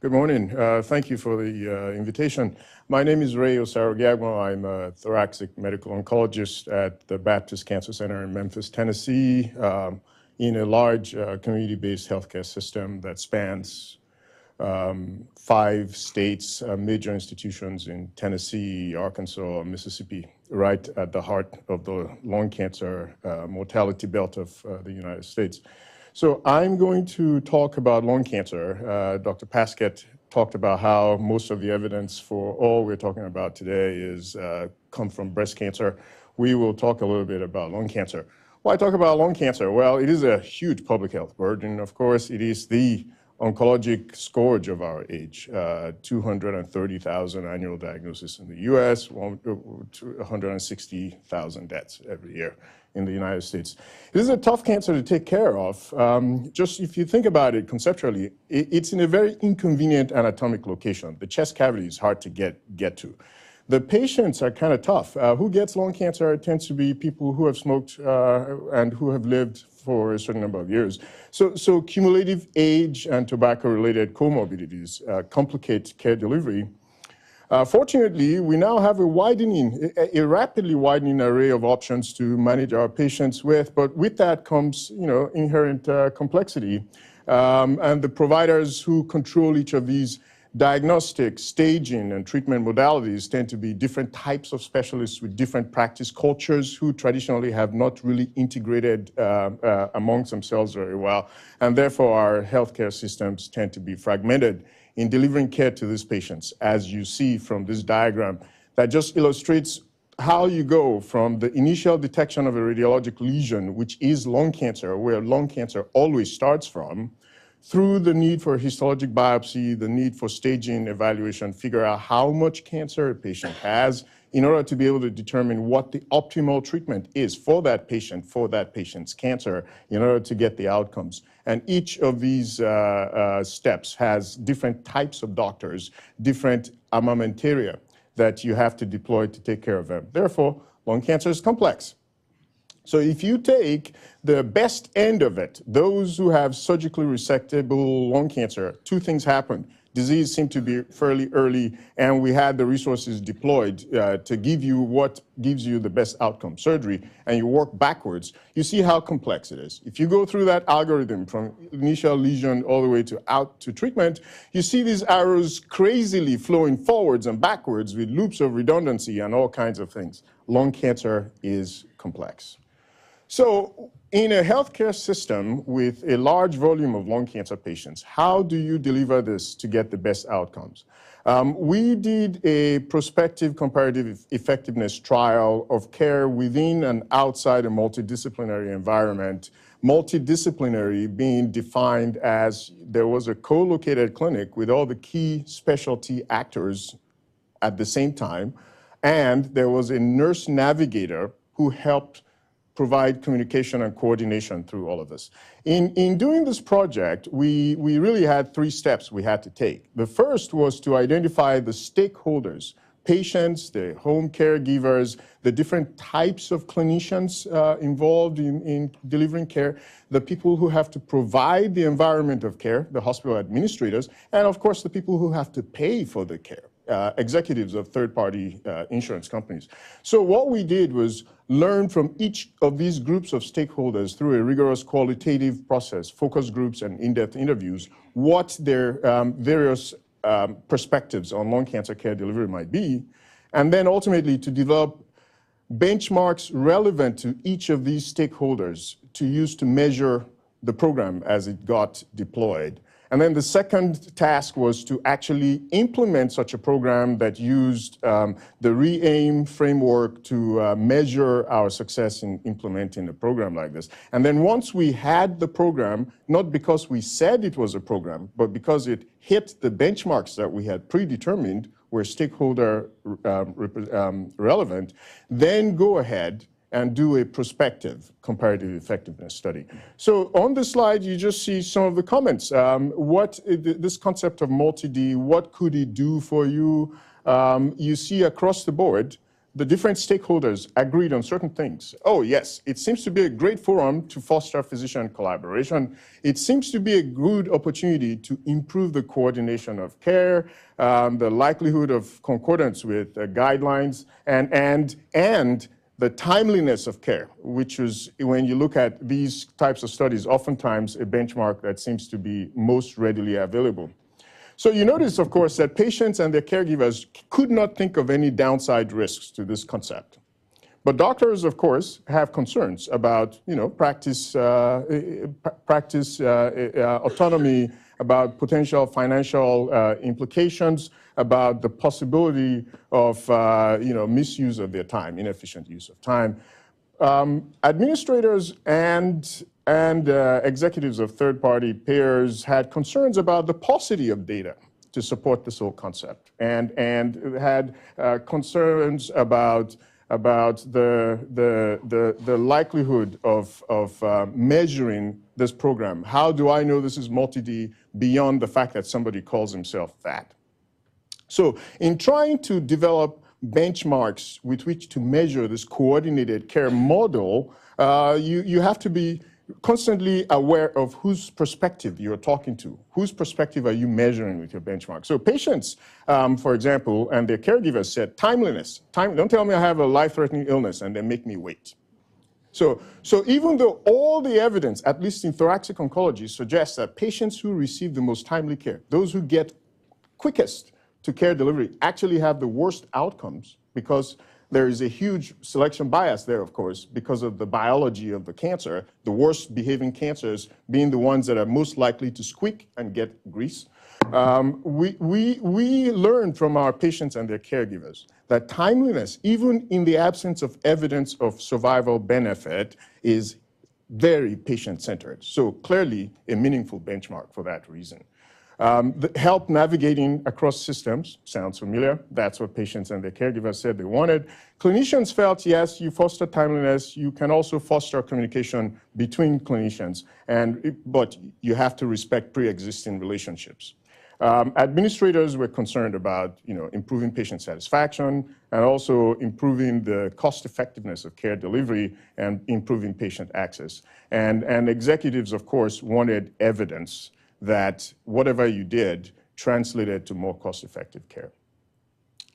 Good morning. Thank you for the invitation. My name is Osarogiagbon. I'm a thoracic medical oncologist at the Baptist Cancer Center in Memphis, Tennessee, in a large community-based healthcare system that spans 5 states, major institutions in Tennessee, Arkansas, Mississippi, right at the heart of the lung cancer mortality belt of the United States. So I'm going to talk about lung cancer. Dr. Paskett talked about how most of the evidence for all we're talking about today is come from breast cancer. We will talk a little bit about lung cancer. Why talk about lung cancer? Well, it is a huge public health burden. Of course, it is the oncologic scourge of our age. 230,000 annual diagnoses in the US, 160,000 deaths every year in the United States. This is a tough cancer to take care of. Just if you think about it conceptually, it's in a very inconvenient anatomic location. The chest cavity is hard to get to. The patients are kind of tough. Who gets lung cancer? It tends to be people who have smoked and who have lived for a certain number of years. So cumulative age and tobacco-related comorbidities complicate care delivery. Fortunately, we now have a rapidly widening array of options to manage our patients with, but with that comes, inherent complexity. And the providers who control each of these diagnostic, staging, and treatment modalities tend to be different types of specialists with different practice cultures who traditionally have not really integrated amongst themselves very well. And therefore, our healthcare systems tend to be fragmented in delivering care to these patients, as you see from this diagram that just illustrates how you go from the initial detection of a radiologic lesion, which is lung cancer, where lung cancer always starts from, through the need for histologic biopsy, the need for staging, evaluation, figure out how much cancer a patient has in order to be able to determine what the optimal treatment is for that patient's cancer, in order to get the outcomes. And each of these steps has different types of doctors, different armamentaria that you have to deploy to take care of them. Therefore, lung cancer is complex. So if you take the best end of it, those who have surgically resectable lung cancer, 2 things happen. Disease seemed to be fairly early, and we had the resources deployed to give you what gives you the best outcome, surgery, and you work backwards. You see how complex it is. If you go through that algorithm from initial lesion all the way to out to treatment, you see these arrows crazily flowing forwards and backwards with loops of redundancy and all kinds of things. Lung cancer is complex. So in a healthcare system with a large volume of lung cancer patients, how do you deliver this to get the best outcomes? We did a prospective comparative effectiveness trial of care within and outside a multidisciplinary environment. Multidisciplinary being defined as there was a co-located clinic with all the key specialty actors at the same time, and there was a nurse navigator who helped provide communication and coordination through all of this. In doing this project, we really had 3 steps we had to take. The first was to identify the stakeholders, patients, the home caregivers, the different types of clinicians involved in delivering care, the people who have to provide the environment of care, the hospital administrators, and of course the people who have to pay for the care. Executives of third-party insurance companies. So what we did was learn from each of these groups of stakeholders through a rigorous qualitative process, focus groups and in-depth interviews, what their various perspectives on lung cancer care delivery might be, and then ultimately to develop benchmarks relevant to each of these stakeholders to use to measure the program as it got deployed. And then the second task was to actually implement such a program that used the RE-AIM framework to measure our success in implementing a program like this. And then once we had the program, not because we said it was a program, but because it hit the benchmarks that we had predetermined were stakeholder relevant, then go ahead and do a prospective comparative effectiveness study. So on the slide, you just see some of the comments. This concept of multi-D, what could it do for you? You see across the board the different stakeholders agreed on certain things. Oh, yes, it seems to be a great forum to foster physician collaboration. It seems to be a good opportunity to improve the coordination of care, the likelihood of concordance with guidelines, and the timeliness of care, which is, when you look at these types of studies, oftentimes a benchmark that seems to be most readily available. So you notice, of course, that patients and their caregivers could not think of any downside risks to this concept. But doctors, of course, have concerns about, practice autonomy, about potential financial implications, about the possibility of, misuse of their time, inefficient use of time. Administrators and executives of third-party payers had concerns about the paucity of data to support this whole concept, and had concerns about the likelihood of measuring this program. How do I know this is multi-D beyond the fact that somebody calls himself that? So in trying to develop benchmarks with which to measure this coordinated care model, you have to be constantly aware of whose perspective you're talking to. Whose perspective are you measuring with your benchmark? So patients, for example, and their caregivers said, timeliness. Don't tell me I have a life-threatening illness and then make me wait. So even though all the evidence, at least in thoracic oncology, suggests that patients who receive the most timely care, those who get quickest to care delivery, actually have the worst outcomes, because there is a huge selection bias there, of course, because of the biology of the cancer, the worst behaving cancers being the ones that are most likely to squeak and get grease. We learned from our patients and their caregivers that timeliness, even in the absence of evidence of survival benefit, is very patient-centered. So clearly a meaningful benchmark for that reason. The help navigating across systems sounds familiar. That's what patients and their caregivers said they wanted. Clinicians felt, yes, you foster timeliness. You can also foster communication between clinicians, but you have to respect pre-existing relationships. Administrators were concerned about, improving patient satisfaction and also improving the cost effectiveness of care delivery and improving patient access. And executives, of course, wanted evidence that whatever you did translated to more cost-effective care.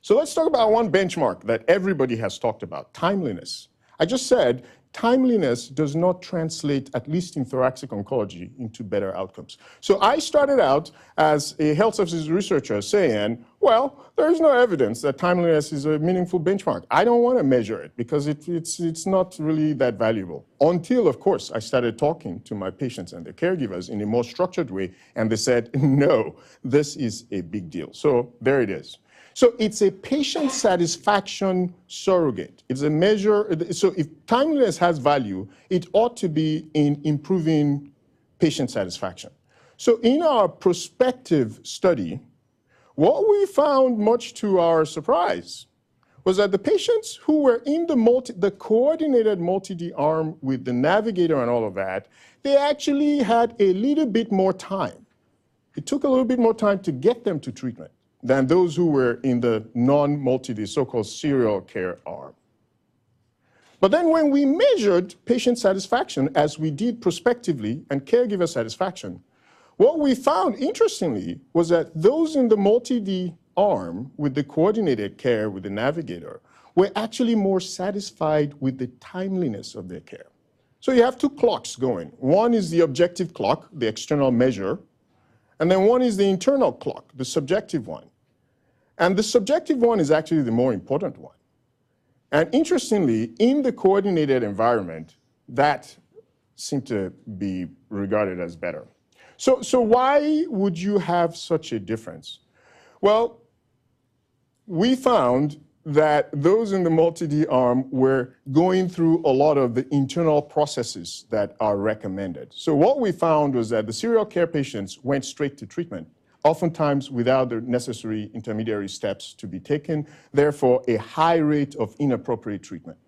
So let's talk about one benchmark that everybody has talked about, timeliness. I just said timeliness does not translate, at least in thoracic oncology, into better outcomes. So I started out as a health services researcher saying, well, there is no evidence that timeliness is a meaningful benchmark. I don't want to measure it because it's not really that valuable. Until, of course, I started talking to my patients and their caregivers in a more structured way, and they said, no, this is a big deal. So there it is. So it's a patient satisfaction surrogate. It's a measure. So if timeliness has value, it ought to be in improving patient satisfaction. So in our prospective study, what we found, much to our surprise, was that the patients who were in the coordinated multi-D arm with the navigator and all of that, they actually had a little bit more time. It took a little bit more time to get them to treatment than those who were in the non-multi-D, so-called serial care arm. But then when we measured patient satisfaction, as we did prospectively, and caregiver satisfaction, what we found, interestingly, was that those in the multi-D arm with the coordinated care with the navigator were actually more satisfied with the timeliness of their care. So you have two clocks going. One is the objective clock, the external measure, and then one is the internal clock, the subjective one. And the subjective one is actually the more important one. And interestingly, in the coordinated environment, that seemed to be regarded as better. So why would you have such a difference? Well, we found that those in the multi-D arm were going through a lot of the internal processes that are recommended. So what we found was that the serial care patients went straight to treatment, oftentimes without the necessary intermediary steps to be taken, therefore a high rate of inappropriate treatment,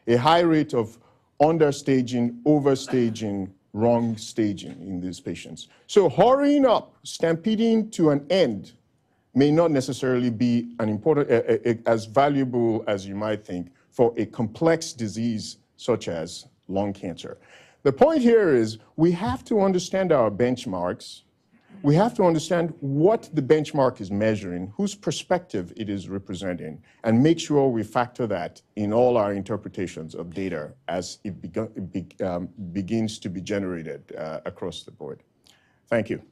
a high rate of understaging, overstaging, wrong staging in these patients. So hurrying up, stampeding to an end, may not necessarily be an important, as valuable as you might think for a complex disease such as lung cancer. The point here is we have to understand our benchmarks. We have to understand what the benchmark is measuring, whose perspective it is representing, and make sure we factor that in all our interpretations of data as it begins to be generated across the board. Thank you.